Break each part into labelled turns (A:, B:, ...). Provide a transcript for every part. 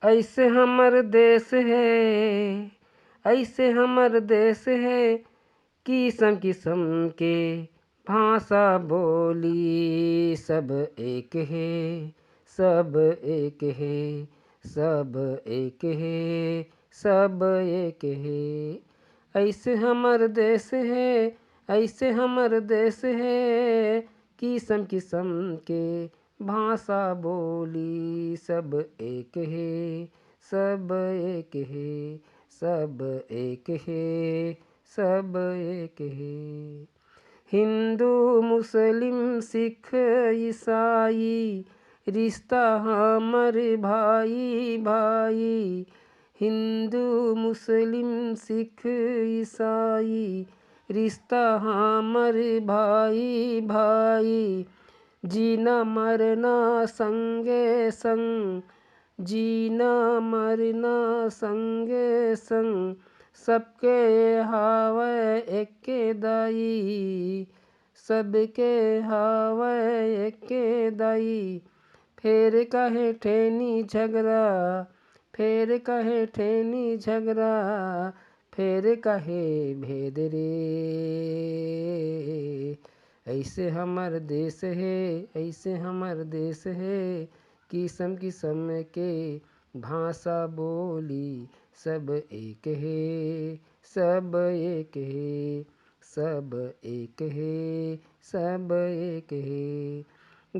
A: ऐसे हमर देश है, ऐसे हमर देश है, किस्म किस्म के भाषा बोली, सब एक है, सब एक है, सब एक है, सब एक है। ऐसे हमर देश है, ऐसे हमर देश है, किस्म किस्म के भाषा बोली, सब एक है, सब एक है, सब एक है, सब एक है। हिंदू मुस्लिम सिख ईसाई, रिश्ता हमर भाई भाई। हिंदू मुस्लिम सिख ईसाई, रिश्ता हमर भाई भाई। जीना मरना संगे संग, जीना मरना संगे संग, सबके हावे एके दाई, सबके हावे एके दाई। फेर कहे ठेनी झगड़ा, फेर कहे ठेनी झगड़ा, फेर कहे भेद रे। ऐसे हमर देश है, ऐसे हमर देश है, किस्म किस्म के भाषा बोली, सब एक है, सब एक है, सब एक है, सब एक है।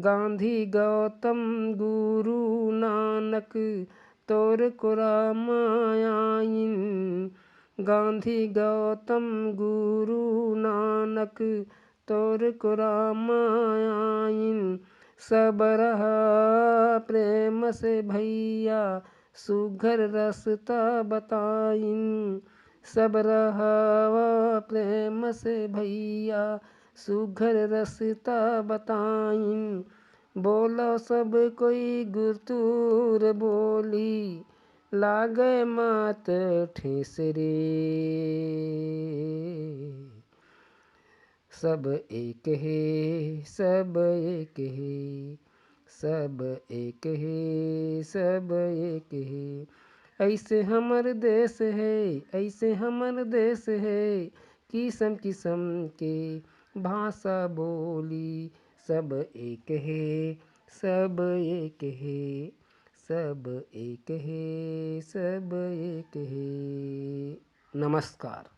A: गांधी गौतम गुरु नानक, तोर कुरान आइन। गांधी गौतम गुरु नानक, तोर कुरान आइन। सब रहा प्रेम से भैया, सुघर रास्ता बताइन। सब रहा प्रेम से भैया, सुघर रास्ता बताइन। बोलो सब कोई गुरतुर बोली, लागे मात ठेस रे। सब एक है, सब एक है, सब एक है, सब एक है। ऐसे हमर देश है, ऐसे हमर देश है, किस्म किस्म के भाषा बोली, सब एक है, सब एक है, सब एक है, सब एक है। नमस्कार।